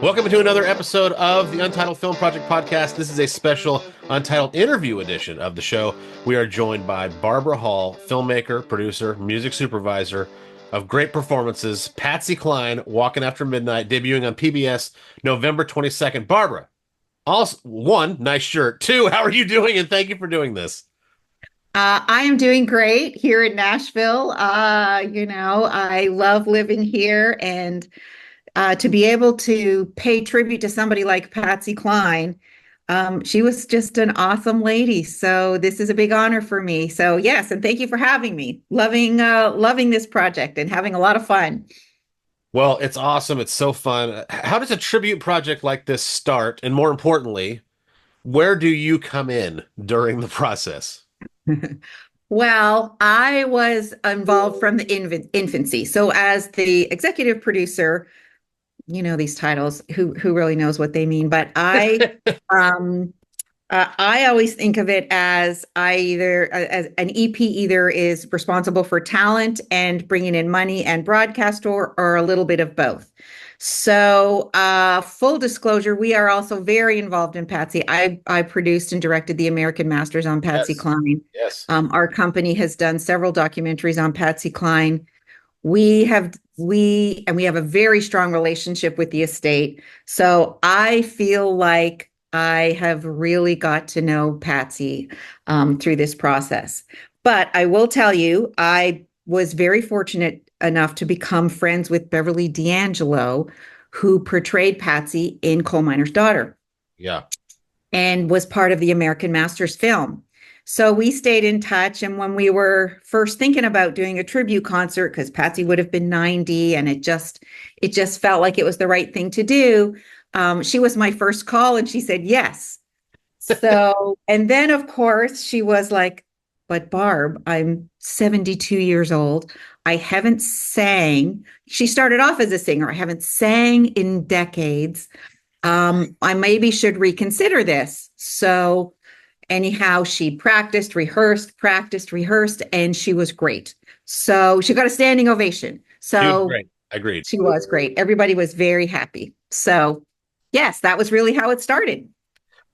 Welcome to another episode of the Untitled Film Project Podcast. This is a special Untitled interview edition of the show. We are joined by Barbara Hall, filmmaker, producer, music supervisor of great performances, Patsy Cline, Walkin' After Midnight, debuting on PBS November 22nd. Barbara, also, one, nice shirt. Two, how are you doing? And thank you for doing this. I am doing great here in Nashville. I love living here, and to be able to pay tribute to somebody like Patsy Cline, she was just an awesome lady. So this is a big honor for me. So yes, and thank you for having me. Loving this project and having a lot of fun. Well, it's awesome. It's so fun. How does a tribute project like this start? And more importantly, where do you come in during the process? Well, I was involved from the infancy. So as the executive producer, these titles, who really knows what they mean, but um I always think of it as as an EP either is responsible for talent and bringing in money and broadcast, or a little bit of both. So full disclosure, we are also very involved in Patsy. I produced and directed the American Masters on Patsy Yes. Cline. Yes. Our company has done several documentaries on Patsy Cline. We have a very strong relationship with the estate. So I feel like I have really got to know Patsy through this process. But I will tell you, I was very fortunate enough to become friends with Beverly D'Angelo, who portrayed Patsy in Coal Miner's Daughter Yeah. and was part of the American Masters film. So we stayed in touch. And when we were first thinking about doing a tribute concert, because Patsy would have been 90 and it just felt like it was the right thing to do, she was my first call and she said yes. So, and then of course she was like, but Barb, I'm 72 years old. I haven't sang. She started off as a singer. I haven't sang in decades. I maybe should reconsider this. So anyhow, she practiced, rehearsed, and she was great. So she got a standing ovation. She was So great. Agreed. she was great. Everybody was very happy. So yes, that was really how it started.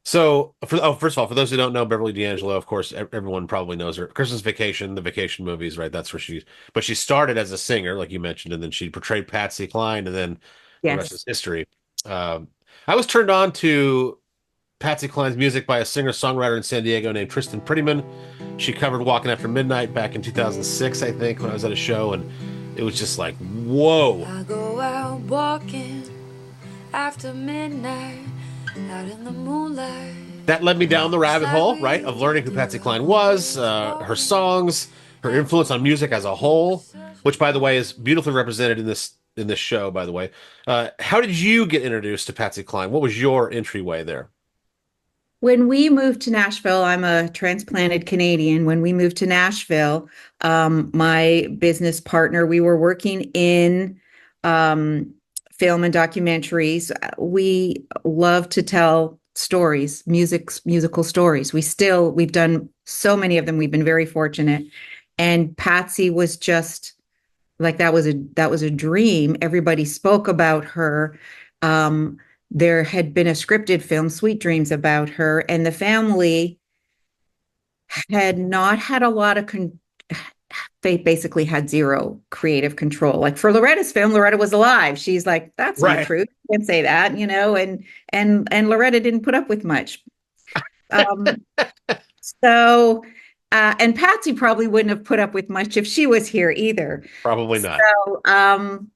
So, first of all, for those who don't know Beverly D'Angelo, of course, everyone probably knows her. Christmas Vacation, the Vacation movies, right? That's where but she started as a singer, like you mentioned, and then she portrayed Patsy Cline, and then the rest is Yes. history. I was turned on to Patsy Cline's music by a singer-songwriter in San Diego named Tristan Prettyman. She covered Walking After Midnight back in 2006, I think, when I was at a show, and it was just like, whoa. I go out walking after midnight, out in the moonlight. That led me down the rabbit hole, right, of learning who Patsy Cline was, her songs, her influence on music as a whole, which, by the way, is beautifully represented in this show, by the way. How did you get introduced to Patsy Cline? What was your entryway there? When we moved to Nashville, I'm a transplanted Canadian. When we moved to Nashville, my business partner, we were working in film and documentaries. We love to tell stories, musical stories. We've done so many of them. We've been very fortunate. And Patsy was just like, that was a dream. Everybody spoke about her. There had been a scripted film, Sweet Dreams, about her, and the family had not had a lot of they basically had zero creative control. Like for Loretta's film, Loretta was alive. She's like, that's not true. You can't say that, and Loretta didn't put up with much. Um, so and Patsy probably wouldn't have put up with much if she was here either. Probably not. So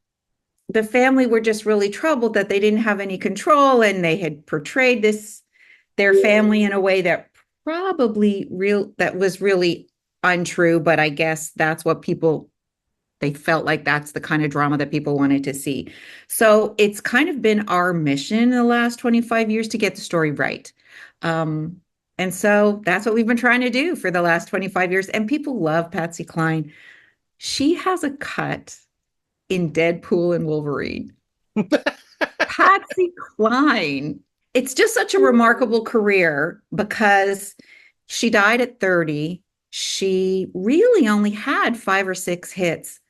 the family were just really troubled that they didn't have any control, and they had portrayed their family in a way that was really untrue. But I guess that's what they felt like that's the kind of drama that people wanted to see. So it's kind of been our mission in the last 25 years to get the story right. And so that's what we've been trying to do for the last 25 years. And people love Patsy Cline. She has a cut in Deadpool and Wolverine. Patsy Cline. It's just such a remarkable career because she died at 30. She really only had 5 or 6 hits,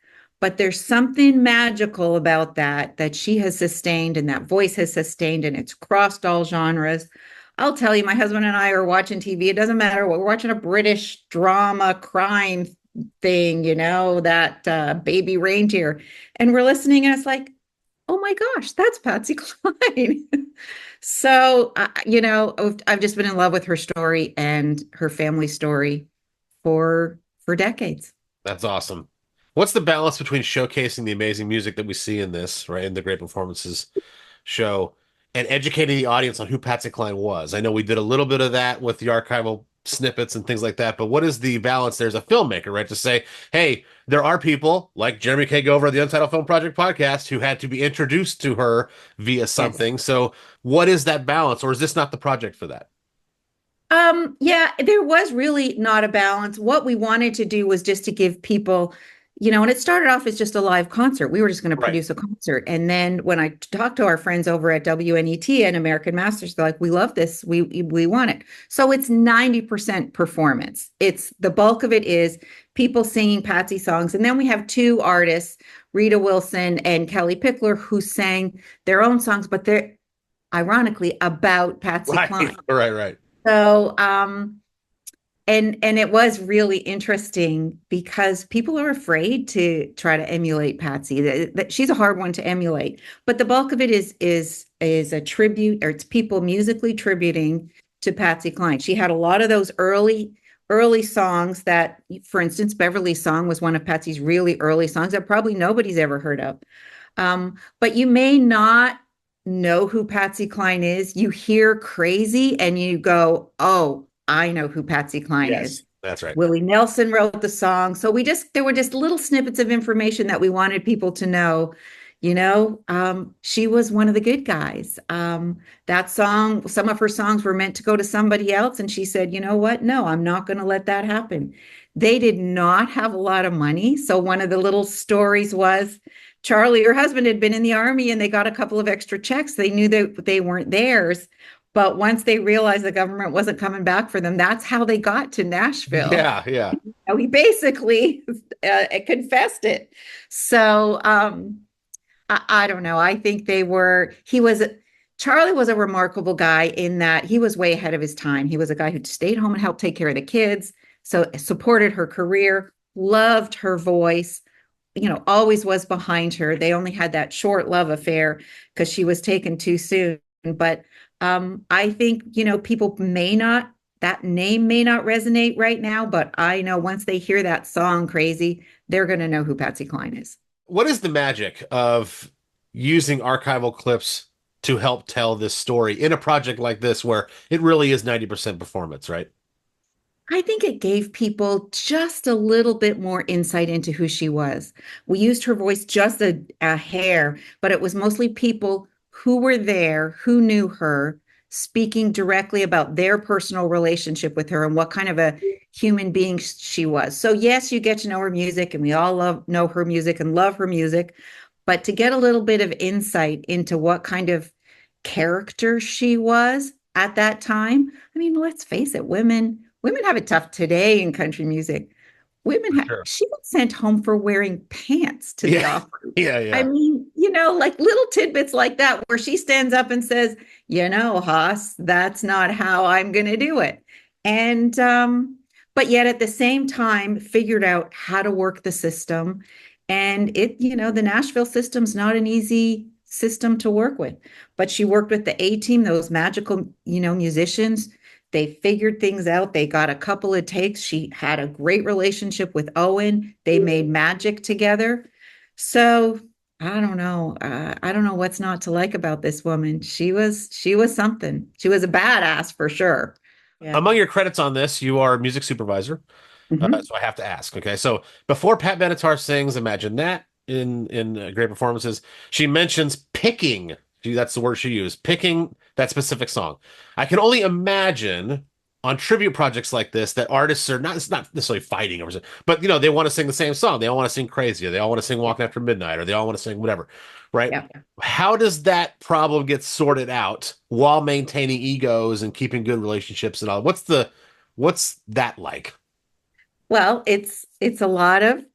but there's something magical about that she has sustained and that voice has sustained, and it's crossed all genres. I'll tell you, my husband and I are watching TV. It doesn't matter what we're watching, a British drama crime thing, that baby reindeer, and we're listening, and it's like, oh my gosh, that's Patsy Cline. So, I've just been in love with her story and her family story for decades. That's awesome. What's the balance between showcasing the amazing music that we see in this, right, in the great performances show, and educating the audience on who Patsy Cline was? I know we did a little bit of that with the archival snippets and things like that, but what is the balance there as a filmmaker, right? To say, hey, there are people like Jeremy K. Gover of the Untitled Film Project Podcast who had to be introduced to her via something. Yes. So what is that balance, or is this not the project for that? Yeah, there was really not a balance. What we wanted to do was just to give people, and it started off as just a live concert. We were just going to produce a concert. And then when I talked to our friends over at WNET and American Masters, they're like, we love this. We want it. So it's 90% performance. It's the bulk of it is people singing Patsy songs. And then we have two artists, Rita Wilson and Kelly Pickler, who sang their own songs, but they're ironically about Patsy Cline. Right. So, and it was really interesting because people are afraid to try to emulate Patsy. She's a hard one to emulate, but the bulk of it is a tribute, or it's people musically tributing to Patsy Cline. She had a lot of those early songs that, for instance, Beverly Song was one of Patsy's really early songs that probably nobody's ever heard of. But you may not know who Patsy Cline is. You hear Crazy and you go, oh, I know who Patsy Cline is. That's right. Willie Nelson wrote the song. So there were just little snippets of information that we wanted people to know. She was one of the good guys. That song, some of her songs were meant to go to somebody else. And she said, you know what? No, I'm not going to let that happen. They did not have a lot of money. So one of the little stories was, Charlie, her husband, had been in the Army and they got a couple of extra checks. They knew that they weren't theirs. But once they realized the government wasn't coming back for them, that's how they got to Nashville. Yeah. He basically confessed it. So I don't know. I think Charlie was a remarkable guy in that he was way ahead of his time. He was a guy who stayed home and helped take care of the kids. So supported her career, loved her voice, always was behind her. They only had that short love affair because she was taken too soon. But I think, that name may not resonate right now, but I know once they hear that song, Crazy, they're going to know who Patsy Cline is. What is the magic of using archival clips to help tell this story in a project like this, where it really is 90% performance, right? I think it gave people just a little bit more insight into who she was. We used her voice just a hair, but it was mostly people who were there, who knew her, speaking directly about their personal relationship with her and what kind of a human being she was. So yes, you get to know her music, and we all know her music and love her music, but to get a little bit of insight into what kind of character she was at that time. I mean, let's face it, women have it tough today in country music. She was sent home for wearing pants to the office. Yeah. I mean, like little tidbits like that, where she stands up and says, Haas, that's not how I'm going to do it. And, but yet at the same time, figured out how to work the system. And the Nashville system's not an easy system to work with, but she worked with the A-team, those magical, musicians. They figured things out. They got a couple of takes. She had a great relationship with Owen. They made magic together. So I don't know. I don't know what's not to like about this woman. She was something. She was a badass for sure. Yeah. Among your credits on this, you are music supervisor. Mm-hmm. So I have to ask. Okay, so before Pat Benatar sings "Imagine That" in great performances, she mentions picking. That's the word she used. Picking that specific song. I can only imagine on tribute projects like this that artists are not necessarily fighting over it, but they want to sing the same song. They all want to sing Crazy, or they all want to sing Walkin' After Midnight, or they all want to sing whatever, right? Yeah. How does that problem get sorted out while maintaining egos and keeping good relationships and all? What's that like? Well, it's a lot of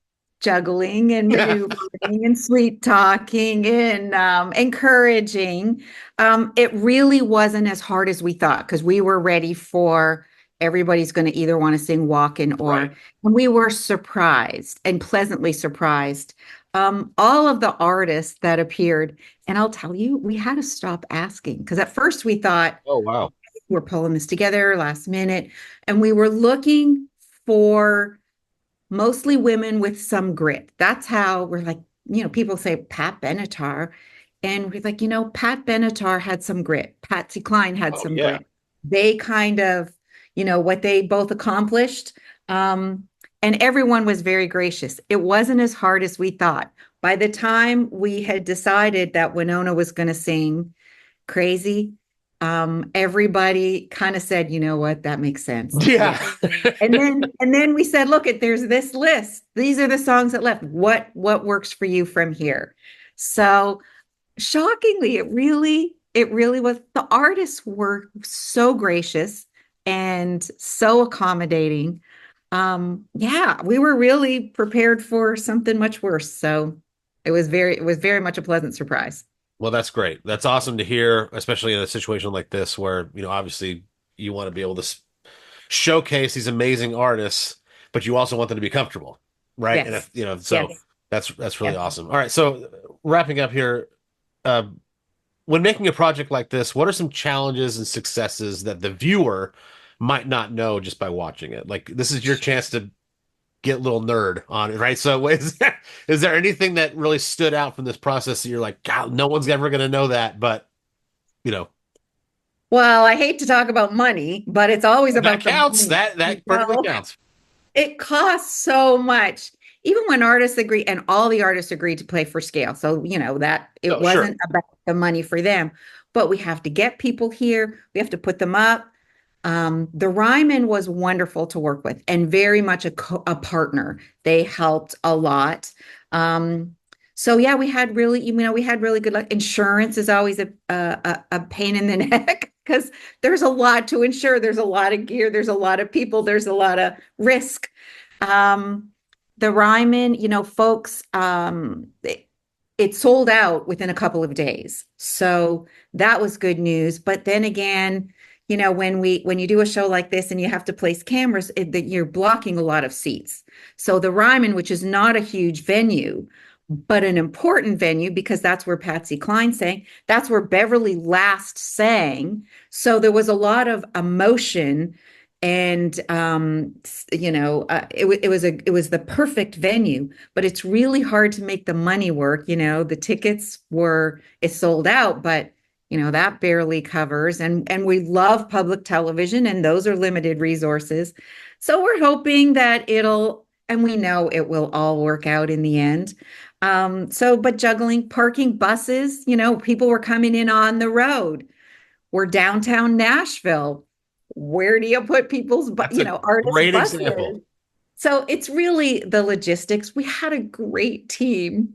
juggling and maneuvering and sweet talking and encouraging. It really wasn't as hard as we thought because we were ready for everybody's going to either want to sing Walkin' or, Right. and we were surprised and pleasantly surprised. All of the artists that appeared, and I'll tell you, we had to stop asking because at first we thought, Oh, wow. we're pulling this together last minute, and we were looking for mostly women with some grit. That's how we're like, people say Pat Benatar, and we're like, Pat Benatar had some grit. Patsy Cline had some grit. They kind of, what they both accomplished. And everyone was very gracious. It wasn't as hard as we thought. By the time we had decided that Winona was going to sing Crazy, everybody kind of said, you know what, that makes sense. Yeah. and then we said, look, there's this list. These are the songs that left. What works for you from here? So shockingly, it really was. The artists were so gracious and so accommodating. We were really prepared for something much worse. So it was very much a pleasant surprise. Well, that's great. That's awesome to hear, especially in a situation like this where, obviously you want to be able to showcase these amazing artists, but you also want them to be comfortable, right? Yes. And so Yes. that's really Yes. awesome. All right, so wrapping up here, when making a project like this, what are some challenges and successes that the viewer might not know just by watching it? Like, this is your chance to get a little nerd on it, right? So is there anything that really stood out from this process that you're like, God, no one's ever going to know that, but Well, I hate to talk about money, but it's always about that counts. the money. That perfectly counts. It costs so much. Even when artists agree, and all the artists agreed to play for scale. So, that it wasn't about the money for them, but we have to get people here. We have to put them up. The Ryman was wonderful to work with and very much a partner. They helped a lot. So yeah, we had really good luck. Insurance is always a pain in the neck because there's a lot to insure. There's a lot of gear. There's a lot of people. There's a lot of risk. The Ryman, folks, it sold out within a couple of days. So that was good news. But then again, when you do a show like this and you have to place cameras, you're blocking a lot of seats. So the Ryman, which is not a huge venue, but an important venue because that's where Patsy Cline sang, that's where Beverly last sang. So there was a lot of emotion, and it was the perfect venue. But it's really hard to make the money work. The tickets it's sold out, but that barely covers, and we love public television, and those are limited resources. So we're hoping that and we know it will all work out in the end. But juggling parking buses, people were coming in on the road. We're downtown Nashville. Where do you put people's, artists' great buses? example. So it's really the logistics. We had a great team.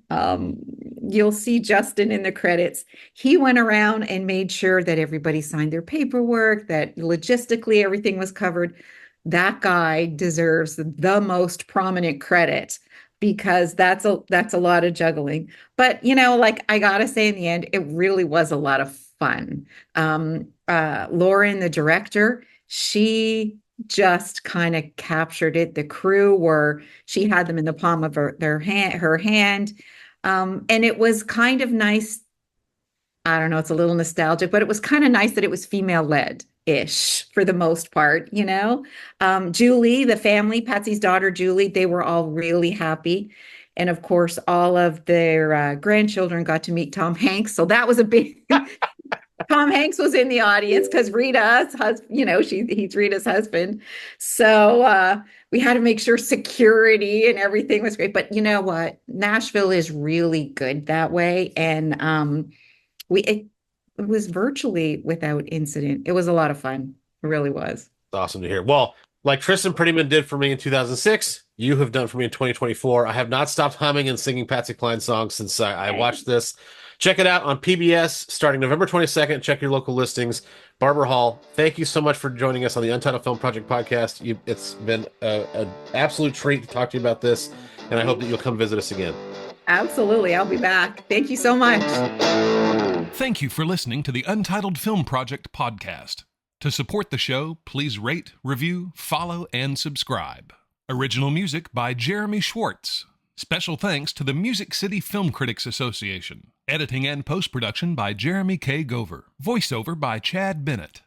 You'll see Justin in the credits. He went around and made sure that everybody signed their paperwork, that logistically everything was covered. That guy deserves the most prominent credit because that's a lot of juggling. But, I gotta say in the end, it really was a lot of fun. Lauren, the director, she just kind of captured it. The crew she had them in the palm of her hand. And it was kind of nice. I don't know, it's a little nostalgic, but it was kind of nice that it was female led-ish for the most part, Julie, the family, Patsy's daughter, Julie, they were all really happy. And of course, all of their grandchildren got to meet Tom Hanks. So that was a big Tom Hanks was in the audience because Rita's husband, he's Rita's husband. So we had to make sure security and everything was great. But you know what? Nashville is really good that way. And it was virtually without incident. It was a lot of fun. It really was. It's awesome to hear. Well, like Tristan Prettyman did for me in 2006, you have done for me in 2024. I have not stopped humming and singing Patsy Cline songs since I watched this. Check it out on PBS starting November 22nd. Check your local listings. Barbara Hall, thank you so much for joining us on the Untitled Film Project Podcast. It's been an absolute treat to talk to you about this. and I hope that you'll come visit us again. Absolutely. I'll be back. Thank you so much. Thank you for listening to the Untitled Film Project Podcast. To support the show, please rate, review, follow, and subscribe. Original music by Jeremy Schwartz. Special thanks to the Music City Film Critics Association. Editing and post-production by Jeremy K. Gover. Voiceover by Chad Bennett.